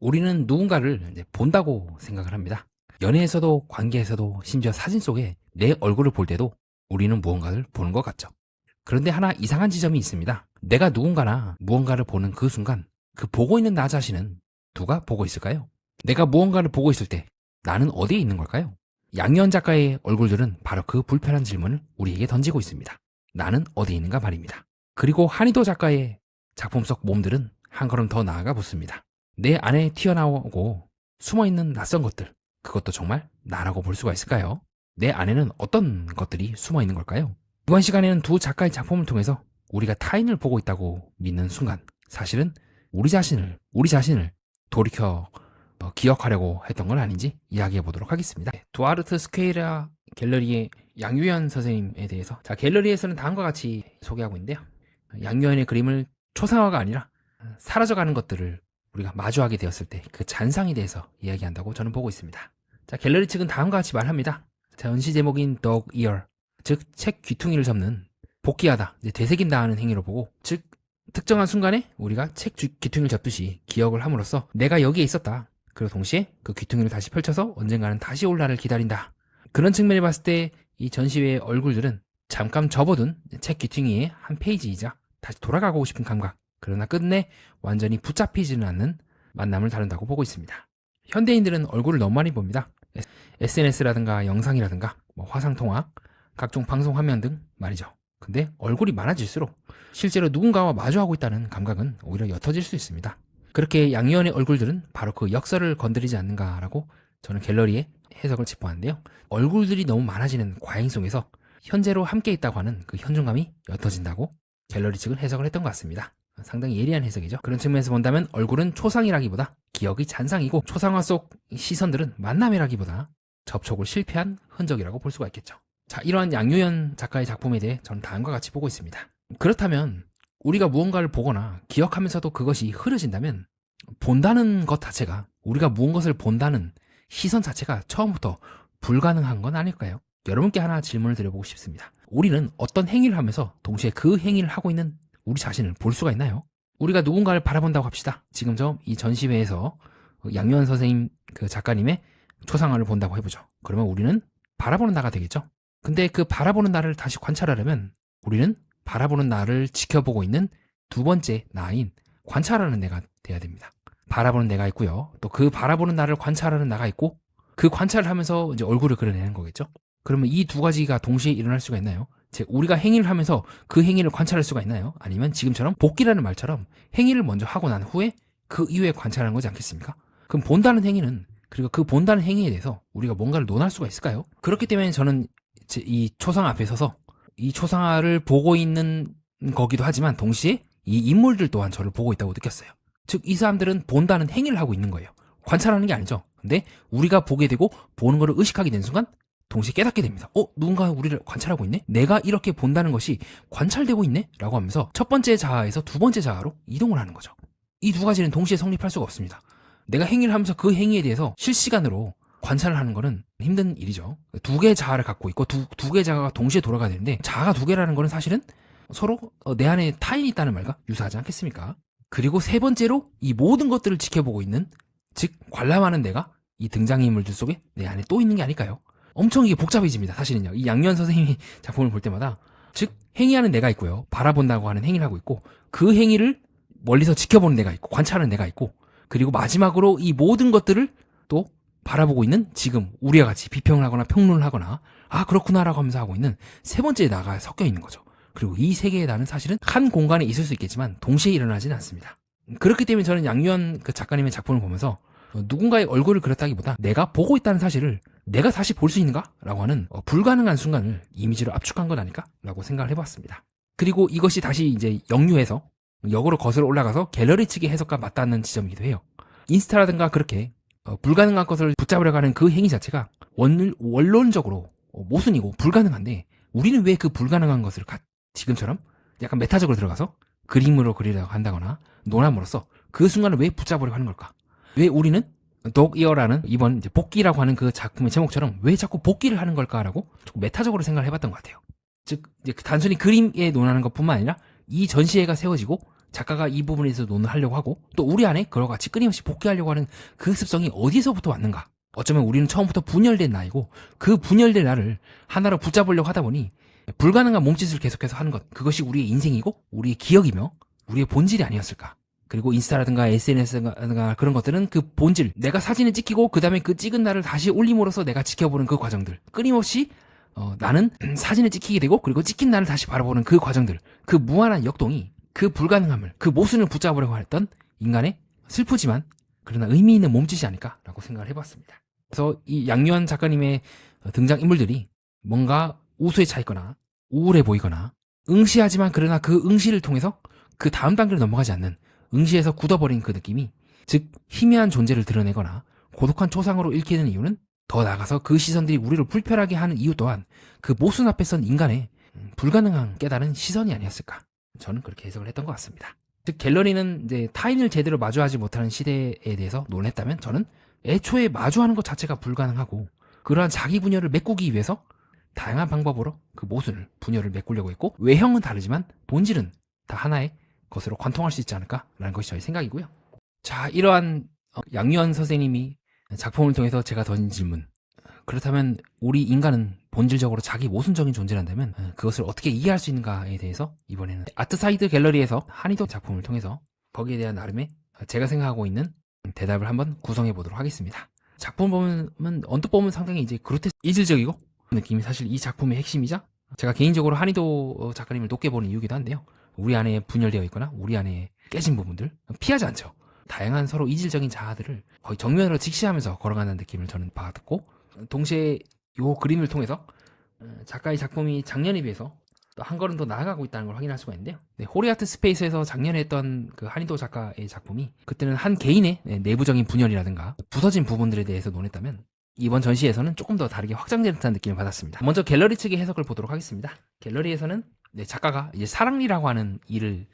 우리는 누군가를 이제 본다고 생각을 합니다. 연애에서도 관계에서도 심지어 사진 속에 내 얼굴을 볼 때도 우리는 무언가를 보는 것 같죠. 그런데 하나 이상한 지점이 있습니다. 내가 누군가나 무언가를 보는 그 순간 그 보고 있는 나 자신은 누가 보고 있을까요? 내가 무언가를 보고 있을 때 나는 어디에 있는 걸까요? 양희원 작가의 얼굴들은 바로 그 불편한 질문을 우리에게 던지고 있습니다. 나는 어디에 있는가 말입니다. 그리고 한희도 작가의 작품 속 몸들은 한 걸음 더 나아가 붙습니다. 내 안에 튀어나오고 숨어있는 낯선 것들, 그것도 정말 나라고 볼 수가 있을까요? 내 안에는 어떤 것들이 숨어있는 걸까요? 이번 시간에는 두 작가의 작품을 통해서 우리가 타인을 보고 있다고 믿는 순간 사실은 우리 자신을 돌이켜 기억하려고 했던 건 아닌지 이야기해 보도록 하겠습니다. 두아르트 스퀘이라 갤러리의 양유현 선생님에 대해서 갤러리에서는 다음과 같이 소개하고 있는데요. 양유현의 그림을 초상화가 아니라 사라져가는 것들을 우리가 마주하게 되었을 때 그 잔상에 대해서 이야기한다고 저는 보고 있습니다. 갤러리 측은 다음과 같이 말합니다. 전시 제목인 Dog Ear, 즉 책 귀퉁이를 접는, 복귀하다, 되새긴다 하는 행위로 보고, 즉 특정한 순간에 우리가 책 귀퉁이를 접듯이 기억을 함으로써 내가 여기에 있었다. 그리고 동시에 그 귀퉁이를 다시 펼쳐서 언젠가는 다시 올 날을 기다린다. 그런 측면에 봤을 때 이 전시회의 얼굴들은 잠깐 접어둔 책 귀퉁이의 한 페이지이자 다시 돌아가고 싶은 감각, 그러나 끝내 완전히 붙잡히지는 않는 만남을 다룬다고 보고 있습니다. 현대인들은 얼굴을 너무 많이 봅니다. SNS라든가 영상이라든가 화상통화, 각종 방송 화면 등 말이죠. 근데 얼굴이 많아질수록 실제로 누군가와 마주하고 있다는 감각은 오히려 옅어질 수 있습니다. 그렇게 양희원의 얼굴들은 바로 그 역설을 건드리지 않는가라고 저는 갤러리의 해석을 짚어봤는데요. 얼굴들이 너무 많아지는 과잉 속에서 현재로 함께 있다고 하는 그 현존감이 옅어진다고 갤러리 측은 해석을 했던 것 같습니다. 상당히 예리한 해석이죠. 그런 측면에서 본다면 얼굴은 초상이라기보다 기억이 잔상이고, 초상화 속 시선들은 만남이라기보다 접촉을 실패한 흔적이라고 볼 수가 있겠죠. 이러한 양유현 작가의 작품에 대해 저는 다음과 같이 보고 있습니다. 그렇다면 우리가 무언가를 보거나 기억하면서도 그것이 흐려진다면 본다는 것 자체가, 우리가 무언가를 본다는 시선 자체가 처음부터 불가능한 건 아닐까요? 여러분께 하나 질문을 드려보고 싶습니다. 우리는 어떤 행위를 하면서 동시에 그 행위를 하고 있는 우리 자신을 볼 수가 있나요? 우리가 누군가를 바라본다고 합시다. 지금 이 전시회에서 양유현 선생님 그 작가님의 초상화를 본다고 해보죠. 그러면 우리는 바라보는 나가 되겠죠? 근데 그 바라보는 나를 다시 관찰하려면 우리는 바라보는 나를 지켜보고 있는 두 번째 나인 관찰하는 내가 돼야 됩니다. 바라보는 내가 있고요. 또 그 바라보는 나를 관찰하는 나가 있고, 그 관찰을 하면서 이제 얼굴을 그려내는 거겠죠? 그러면 이 두 가지가 동시에 일어날 수가 있나요? 우리가 행위를 하면서 그 행위를 관찰할 수가 있나요? 아니면 지금처럼 복기라는 말처럼 행위를 먼저 하고 난 후에 그 이후에 관찰하는 거지 않겠습니까? 그럼 본다는 행위는, 그리고 그 본다는 행위에 대해서 우리가 뭔가를 논할 수가 있을까요? 그렇기 때문에 저는 이 초상화 앞에 서서 이 초상화를 보고 있는 거기도 하지만 동시에 이 인물들 또한 저를 보고 있다고 느꼈어요. 즉 이 사람들은 본다는 행위를 하고 있는 거예요. 관찰하는 게 아니죠. 근데 우리가 보게 되고 보는 거를 의식하게 된 순간 동시에 깨닫게 됩니다. 누군가 우리를 관찰하고 있네? 내가 이렇게 본다는 것이 관찰되고 있네? 라고 하면서 첫 번째 자아에서 두 번째 자아로 이동을 하는 거죠. 이 두 가지는 동시에 성립할 수가 없습니다. 내가 행위를 하면서 그 행위에 대해서 실시간으로 관찰을 하는 거는 힘든 일이죠. 두 개의 자아를 갖고 있고 두 개의 자아가 동시에 돌아가야 되는데, 자아가 두 개라는 거는 사실은 서로 내 안에 타인이 있다는 말과 유사하지 않겠습니까? 그리고 세 번째로 이 모든 것들을 지켜보고 있는, 즉 관람하는 내가 이 등장인물들 속에 내 안에 또 있는 게 아닐까요? 엄청 이게 복잡해집니다. 사실은요. 이 양유현 선생님이 작품을 볼 때마다, 즉 행위하는 내가 있고요, 바라본다고 하는 행위를 하고 있고, 그 행위를 멀리서 지켜보는 내가 있고, 관찰하는 내가 있고, 그리고 마지막으로 이 모든 것들을 또 바라보고 있는 지금 우리와 같이 비평을 하거나 평론을 하거나 그렇구나라고 하면서 하고 있는 세 번째 나가 섞여 있는 거죠. 그리고 이 세 개의 나는 사실은 한 공간에 있을 수 있겠지만 동시에 일어나지는 않습니다. 그렇기 때문에 저는 양유현 그 작가님의 작품을 보면서 누군가의 얼굴을 그렸다기보다 내가 보고 있다는 사실을 내가 다시 볼 수 있는가? 라고 하는 불가능한 순간을 이미지로 압축한 것 아닐까? 라고 생각을 해봤습니다. 그리고 이것이 다시 이제 역류해서 역으로 거슬러 올라가서 갤러리 측의 해석과 맞닿는 지점이기도 해요. 인스타라든가 그렇게 불가능한 것을 붙잡으려 가는 그 행위 자체가 원론적으로 모순이고 불가능한데, 우리는 왜 그 불가능한 것을 지금처럼 약간 메타적으로 들어가서 그림으로 그리려고 한다거나 논함으로써 그 순간을 왜 붙잡으려고 하는 걸까? 왜 우리는 Dog Ear라는 이번 이제 복귀라고 하는 그 작품의 제목처럼 왜 자꾸 복귀를 하는 걸까라고 조금 메타적으로 생각을 해봤던 것 같아요. 즉 이제 단순히 그림에 논하는 것뿐만 아니라 이 전시회가 세워지고 작가가 이 부분에 대해서 논하려고 하고 또 우리 안에 그와 같이 끊임없이 복귀하려고 하는 그 습성이 어디서부터 왔는가? 어쩌면 우리는 처음부터 분열된 나이고 그 분열된 나를 하나로 붙잡으려고 하다 보니 불가능한 몸짓을 계속해서 하는 것, 그것이 우리의 인생이고 우리의 기억이며 우리의 본질이 아니었을까? 그리고 인스타라든가 SNS라든가 그런 것들은 그 본질, 내가 사진을 찍히고 그 다음에 그 찍은 날을 다시 올림으로써 내가 지켜보는 그 과정들, 끊임없이 나는 사진을 찍히게 되고 그리고 찍힌 날을 다시 바라보는 그 과정들, 그 무한한 역동이 그 불가능함을, 그 모순을 붙잡으려고 했던 인간의 슬프지만 그러나 의미 있는 몸짓이 아닐까라고 생각을 해봤습니다. 그래서 이 양요한 작가님의 등장인물들이 뭔가 우수에 차 있거나 우울해 보이거나 응시하지만 그러나 그 응시를 통해서 그 다음 단계로 넘어가지 않는 응시에서 굳어버린 그 느낌이, 즉 희미한 존재를 드러내거나 고독한 초상으로 읽히는 이유는 더 나아가서 그 시선들이 우리를 불편하게 하는 이유 또한 그 모순 앞에 선 인간의 불가능한 깨달은 시선이 아니었을까, 저는 그렇게 해석을 했던 것 같습니다. 즉 갤러리는 이제 타인을 제대로 마주하지 못하는 시대에 대해서 논했다면 저는 애초에 마주하는 것 자체가 불가능하고 그러한 자기 분열을 메꾸기 위해서 다양한 방법으로 그 모순을, 분열을 메꾸려고 했고 외형은 다르지만 본질은 다 하나의 것으로 관통할 수 있지 않을까라는 것이 저의 생각이고요. 자, 이러한 양요한 선생님이 작품을 통해서 제가 던진 질문, 그렇다면 우리 인간은 본질적으로 자기 모순적인 존재란다면 그것을 어떻게 이해할 수 있는가에 대해서 이번에는 아트사이드 갤러리에서 한의도 작품을 통해서 거기에 대한 나름의 제가 생각하고 있는 대답을 한번 구성해 보도록 하겠습니다. 작품 보면 언뜻 보면 상당히 이제 그로테스 이질적이고 느낌이 사실 이 작품의 핵심이자 제가 개인적으로 한의도 작가님을 높게 보는 이유기도 한데요. 우리 안에 분열되어 있거나 우리 안에 깨진 부분들 피하지 않죠. 다양한 서로 이질적인 자아들을 거의 정면으로 직시하면서 걸어가는 느낌을 저는 받았고, 동시에 이 그림을 통해서 작가의 작품이 작년에 비해서 또 한 걸음 더 나아가고 있다는 걸 확인할 수가 있는데요. 네, 호리아트 스페이스에서 작년에 했던 그 한의도 작가의 작품이 그때는 한 개인의 내부적인 분열이라든가 부서진 부분들에 대해서 논했다면 이번 전시에서는 조금 더 다르게 확장된 듯한 느낌을 받았습니다. 먼저 갤러리 측의 해석을 보도록 하겠습니다. 갤러리에서는 작가가 이제 사랑니라고 하는 일을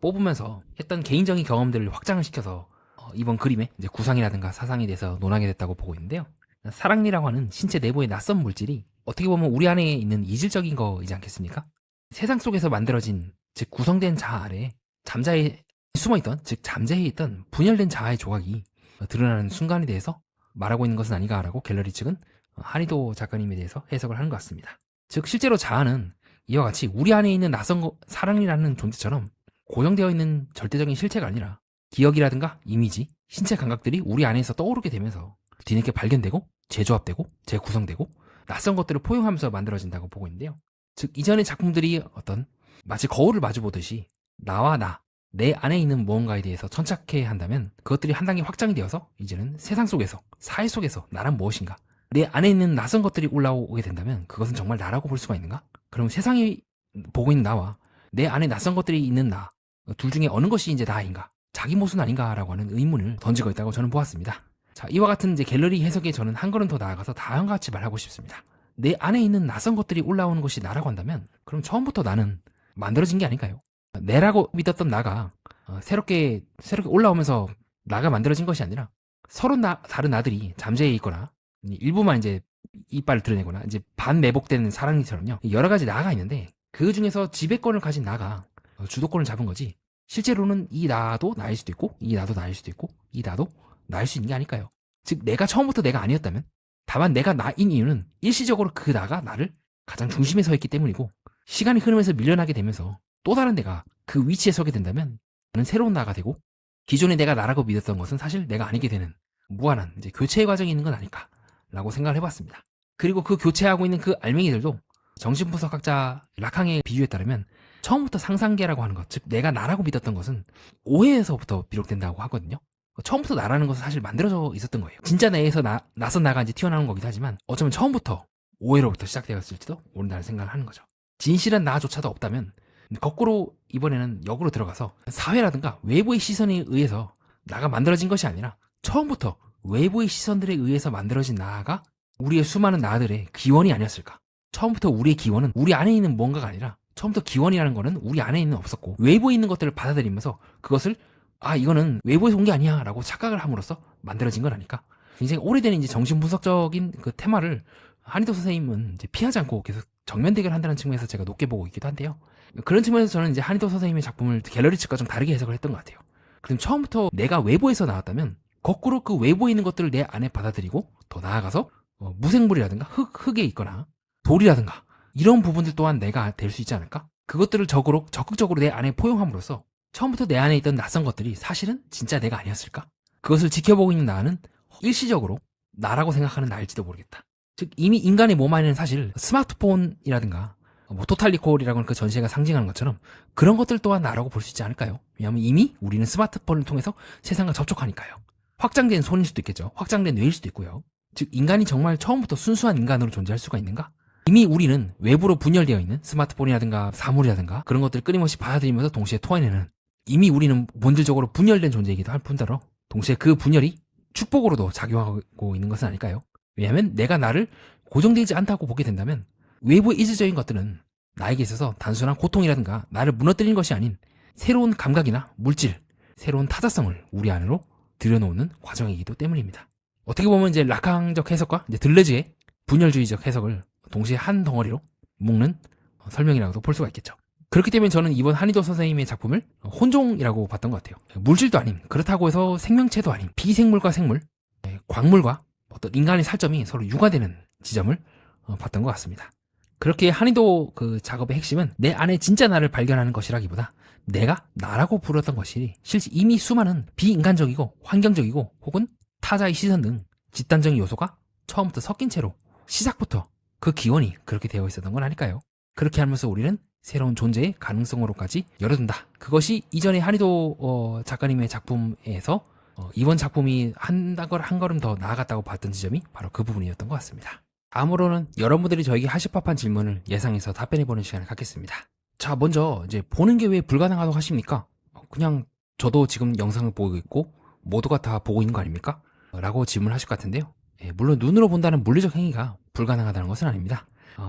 뽑으면서 했던 개인적인 경험들을 확장을 시켜서 이번 그림의 이제 구상이라든가 사상에 대해서 논하게 됐다고 보고 있는데요. 사랑니라고 하는 신체 내부의 낯선 물질이 어떻게 보면 우리 안에 있는 이질적인 거이지 않겠습니까? 세상 속에서 만들어진, 즉 구성된 자아 아래 잠자에 숨어있던, 즉 잠재해 있던 분열된 자아의 조각이 드러나는 순간에 대해서 말하고 있는 것은 아닌가라고 갤러리 측은 한의도 작가님에 대해서 해석을 하는 것 같습니다. 즉 실제로 자아는 이와 같이 우리 안에 있는 낯선 사랑이라는 존재처럼 고정되어 있는 절대적인 실체가 아니라 기억이라든가 이미지, 신체 감각들이 우리 안에서 떠오르게 되면서 뒤늦게 발견되고 재조합되고 재구성되고 낯선 것들을 포용하면서 만들어진다고 보고 있는데요. 즉 이전의 작품들이 마치 거울을 마주보듯이 나와 내 안에 있는 무언가에 대해서 천착해 한다면 그것들이 한 단계 확장이 되어서 이제는 세상 속에서, 사회 속에서 나란 무엇인가, 내 안에 있는 낯선 것들이 올라오게 된다면 그것은 정말 나라고 볼 수가 있는가? 그럼 세상이 보고 있는 나와 내 안에 낯선 것들이 있는 나, 둘 중에 어느 것이 이제 나인가? 자기 모습 아닌가라고 하는 의문을 던지고 있다고 저는 보았습니다. 자, 이와 같은 이제 갤러리 해석에 저는 한 걸음 더 나아가서 다음과 같이 말하고 싶습니다. 내 안에 있는 낯선 것들이 올라오는 것이 나라고 한다면 그럼 처음부터 나는 만들어진 게 아닐까요? 내라고 믿었던 나가 새롭게 올라오면서 나가 만들어진 것이 아니라 서로 다른 나들이 잠재해 있거나 일부만 이제 이빨을 드러내거나 이제 반매복되는 사랑니처럼요, 여러 가지 나가 있는데 그 중에서 지배권을 가진 나가 주도권을 잡은 거지, 실제로는 이 나도 나일 수도 있고 이 나도 나일 수도 있고 이 나도 나일 수 있는 게 아닐까요? 즉 내가 처음부터 내가 아니었다면, 다만 내가 나인 이유는 일시적으로 그 나가 나를 가장 중심에 서 있기 때문이고 시간이 흐르면서 밀려나게 되면서 또 다른 내가 그 위치에 서게 된다면 나는 새로운 나가 되고 기존에 내가 나라고 믿었던 것은 사실 내가 아니게 되는 무한한 이제 교체의 과정이 있는 건 아닐까라고 생각을 해봤습니다. 그리고 그 교체하고 있는 그 알맹이들도 정신분석학자 라캉의 비유에 따르면 처음부터 상상계라고 하는 것, 즉 내가 나라고 믿었던 것은 오해에서부터 비롯된다고 하거든요. 처음부터 나라는 것은 사실 만들어져 있었던 거예요. 진짜 내에서 낯선 나가 이제 튀어나온 거기도 하지만 어쩌면 처음부터 오해로부터 시작되었을지도 모른다는 생각을 하는 거죠. 진실한 나조차도 없다면 거꾸로 이번에는 역으로 들어가서 사회라든가 외부의 시선에 의해서 나가 만들어진 것이 아니라 처음부터 외부의 시선들에 의해서 만들어진 나가 우리의 수많은 나들의 기원이 아니었을까. 처음부터 우리의 기원은 우리 안에 있는 무언가가 아니라 처음부터 기원이라는 거는 우리 안에 있는 없었고 외부에 있는 것들을 받아들이면서 그것을 이거는 외부에서 온 게 아니야 라고 착각을 함으로써 만들어진 건 아닐까. 굉장히 오래된 이제 정신분석적인 그 테마를 한의도 선생님은 이제 피하지 않고 계속 정면 대결한다는 측면에서 제가 높게 보고 있기도 한데요. 그런 측면에서 저는 이제 한희도 선생님의 작품을 갤러리 측과 좀 다르게 해석을 했던 것 같아요. 그럼 처음부터 내가 외부에서 나왔다면 거꾸로 그 외부에 있는 것들을 내 안에 받아들이고 더 나아가서 무생물이라든가 흙에 있거나 돌이라든가 이런 부분들 또한 내가 될 수 있지 않을까? 그것들을 적극적으로 내 안에 포용함으로써 처음부터 내 안에 있던 낯선 것들이 사실은 진짜 내가 아니었을까? 그것을 지켜보고 있는 나는 일시적으로 나라고 생각하는 나일지도 모르겠다. 즉 이미 인간의 몸 안에는 사실 스마트폰이라든가 토탈리콜이라고는 그 전시회가 상징하는 것처럼 그런 것들 또한 나라고 볼 수 있지 않을까요? 왜냐하면 이미 우리는 스마트폰을 통해서 세상과 접촉하니까요. 확장된 손일 수도 있겠죠. 확장된 뇌일 수도 있고요. 즉 인간이 정말 처음부터 순수한 인간으로 존재할 수가 있는가? 이미 우리는 외부로 분열되어 있는 스마트폰이라든가 사물이라든가 그런 것들을 끊임없이 받아들이면서 동시에 토해내는, 이미 우리는 본질적으로 분열된 존재이기도 할 뿐더러 동시에 그 분열이 축복으로도 작용하고 있는 것은 아닐까요? 왜냐하면 내가 나를 고정되지 않다고 보게 된다면 외부의 이질적인 것들은 나에게 있어서 단순한 고통이라든가 나를 무너뜨리는 것이 아닌 새로운 감각이나 물질, 새로운 타자성을 우리 안으로 들여놓는 과정이기도 때문입니다. 어떻게 보면 이제 라칸적 해석과 이제 들레즈의 분열주의적 해석을 동시에 한 덩어리로 묶는 설명이라고도 볼 수가 있겠죠. 그렇기 때문에 저는 이번 한희도 선생님의 작품을 혼종이라고 봤던 것 같아요. 물질도 아닌, 그렇다고 해서 생명체도 아닌 비생물과 생물, 광물과 어떤 인간의 살점이 서로 융화되는 지점을 봤던 것 같습니다. 그렇게 한희도 그 작업의 핵심은 내 안에 진짜 나를 발견하는 것이라기보다 내가 나라고 부르던 것이 실제 이미 수많은 비인간적이고 환경적이고 혹은 타자의 시선 등 집단적인 요소가 처음부터 섞인 채로 시작부터 그 기원이 그렇게 되어 있었던 건 아닐까요? 그렇게 하면서 우리는 새로운 존재의 가능성으로까지 열어둔다. 그것이 이전에 한희도 작가님의 작품에서 이번 작품이 한 걸음 더 나아갔다고 봤던 지점이 바로 그 부분이었던 것 같습니다. 다음으로는 여러분들이 저에게 하실 법한 질문을 예상해서 답변해보는 시간을 갖겠습니다. 자, 먼저 이제 보는 게 왜 불가능하다고 하십니까? 그냥 저도 지금 영상을 보고 있고 모두가 다 보고 있는 거 아닙니까? 라고 질문하실 것 같은데요. 물론 눈으로 본다는 물리적 행위가 불가능하다는 것은 아닙니다.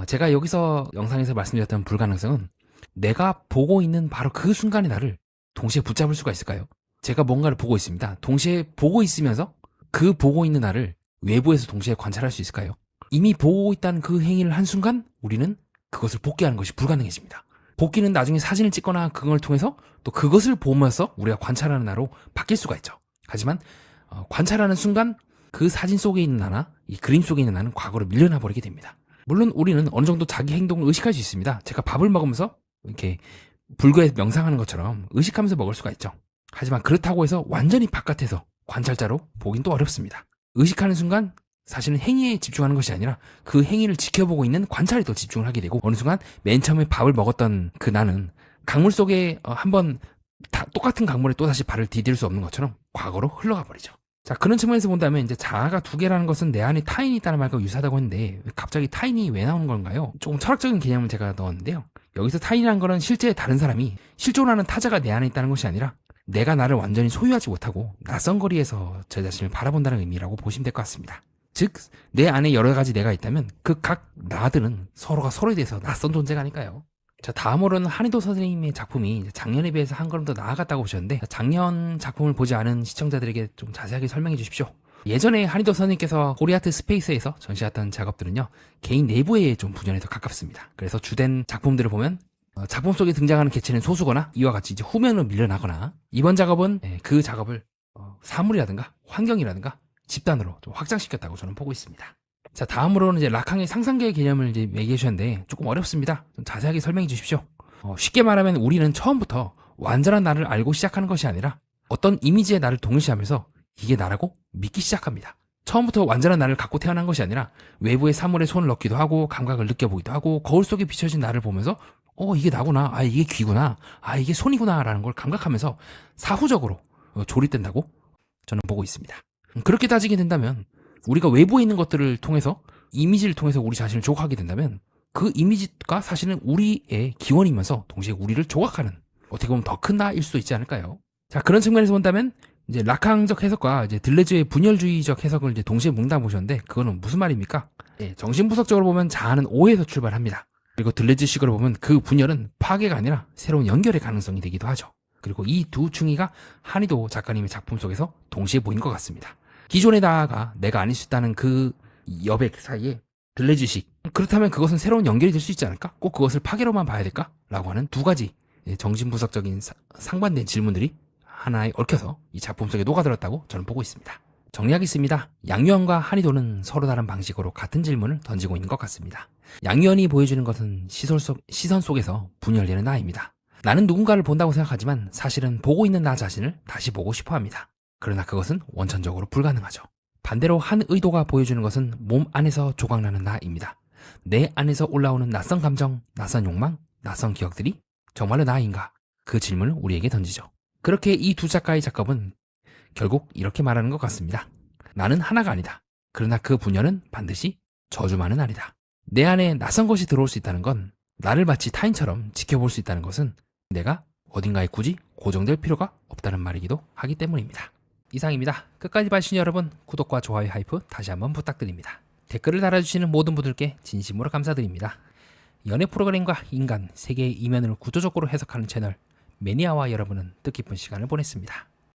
제가 여기서 영상에서 말씀드렸던 불가능성은 내가 보고 있는 바로 그 순간의 나를 동시에 붙잡을 수가 있을까요? 제가 뭔가를 보고 있습니다. 동시에 보고 있으면서 그 보고 있는 나를 외부에서 동시에 관찰할 수 있을까요? 이미 보고 있다는 그 행위를 한 순간 우리는 그것을 복귀하는 것이 불가능해집니다. 복귀는 나중에 사진을 찍거나 그걸 통해서 또 그것을 보면서 우리가 관찰하는 나로 바뀔 수가 있죠. 하지만 관찰하는 순간 그 사진 속에 있는 나나 이 그림 속에 있는 나는 과거로 밀려나 버리게 됩니다. 물론 우리는 어느 정도 자기 행동을 의식할 수 있습니다. 제가 밥을 먹으면서 이렇게 불교에서 명상하는 것처럼 의식하면서 먹을 수가 있죠. 하지만 그렇다고 해서 완전히 바깥에서 관찰자로 보긴 또 어렵습니다. 의식하는 순간 사실은 행위에 집중하는 것이 아니라 그 행위를 지켜보고 있는 관찰에 더 집중을 하게 되고 어느 순간 맨 처음에 밥을 먹었던 그 나는 강물 속에 한번 똑같은 강물에 또다시 발을 디딜 수 없는 것처럼 과거로 흘러가 버리죠. 자, 그런 측면에서 본다면 이제 자아가 두 개라는 것은 내 안에 타인이 있다는 말과 유사하다고 했는데 갑자기 타인이 왜 나오는 건가요? 조금 철학적인 개념을 제가 넣었는데요. 여기서 타인이라는 거는 실제 다른 사람이 실존하는 타자가 내 안에 있다는 것이 아니라 내가 나를 완전히 소유하지 못하고 낯선 거리에서 제 자신을 바라본다는 의미라고 보시면 될 것 같습니다. 즉, 내 안에 여러 가지 내가 있다면 그 각 나들은 서로가 서로에 대해서 낯선 존재가 아닐까요? 자, 다음으로는 한희도 선생님의 작품이 작년에 비해서 한 걸음 더 나아갔다고 보셨는데 작년 작품을 보지 않은 시청자들에게 좀 자세하게 설명해 주십시오. 예전에 한희도 선생님께서 코리아트 스페이스에서 전시했던 작업들은요, 개인 내부에 좀 분열에 더 가깝습니다. 그래서 주된 작품들을 보면 작품 속에 등장하는 개체는 소수거나 이와 같이 이제 후면으로 밀려나거나, 이번 작업은 그 작업을 사물이라든가 환경이라든가 집단으로 좀 확장시켰다고 저는 보고 있습니다. 자, 다음으로는 이제 라칸의 상상계의 개념을 이제 얘기해 주셨는데 조금 어렵습니다. 좀 자세하게 설명해 주십시오. 쉽게 말하면 우리는 처음부터 완전한 나를 알고 시작하는 것이 아니라 어떤 이미지의 나를 동일시하면서 이게 나라고 믿기 시작합니다. 처음부터 완전한 나를 갖고 태어난 것이 아니라 외부의 사물에 손을 넣기도 하고 감각을 느껴보기도 하고 거울 속에 비춰진 나를 보면서 이게 나구나, 이게 귀구나, 이게 손이구나 라는 걸 감각하면서 사후적으로 조립된다고 저는 보고 있습니다. 그렇게 따지게 된다면 우리가 외부에 있는 것들을 통해서 이미지를 통해서 우리 자신을 조각하게 된다면 그 이미지가 사실은 우리의 기원이면서 동시에 우리를 조각하는 어떻게 보면 더 큰 나일 수도 있지 않을까요? 자, 그런 측면에서 본다면 이제 라칸적 해석과 이제 들레즈의 분열주의적 해석을 이제 동시에 뭉다 보셨는데 그거는 무슨 말입니까? 정신분석적으로 보면 자아는 오해에서 출발합니다. 그리고 들레즈식으로 보면 그 분열은 파괴가 아니라 새로운 연결의 가능성이 되기도 하죠. 그리고 이 두 충이가 한희도 작가님의 작품 속에서 동시에 보인 것 같습니다. 기존의 나아가 내가 아닐 수 있다는 그 여백 사이에 들레주식. 그렇다면 그것은 새로운 연결이 될 수 있지 않을까? 꼭 그것을 파괴로만 봐야 될까? 라고 하는 두 가지 정신분석적인 상반된 질문들이 하나에 얽혀서 이 작품 속에 녹아들었다고 저는 보고 있습니다. 정리하겠습니다. 양유언과 한의도는 서로 다른 방식으로 같은 질문을 던지고 있는 것 같습니다. 양유언이 보여주는 것은 시선 속에서 분열되는 나입니다. 나는 누군가를 본다고 생각하지만 사실은 보고 있는 나 자신을 다시 보고 싶어 합니다. 그러나 그것은 원천적으로 불가능하죠. 반대로 한의도가 보여주는 것은 몸 안에서 조각나는 나입니다. 내 안에서 올라오는 낯선 감정, 낯선 욕망, 낯선 기억들이 정말로 나인가? 그 질문을 우리에게 던지죠. 그렇게 이 두 작가의 작업은 결국 이렇게 말하는 것 같습니다. 나는 하나가 아니다. 그러나 그 분열은 반드시 저주만은 아니다. 내 안에 낯선 것이 들어올 수 있다는 건 나를 마치 타인처럼 지켜볼 수 있다는 것은 내가 어딘가에 굳이 고정될 필요가 없다는 말이기도 하기 때문입니다. 이상입니다. 끝까지 봐주신 여러분 구독과 좋아요 하이프 다시 한번 부탁드립니다. 댓글을 달아주시는 모든 분들께 진심으로 감사드립니다. 연애 프로그램과 인간, 세계의 이면을 구조적으로 해석하는 채널 매니아와 여러분은 뜻깊은 시간을 보냈습니다.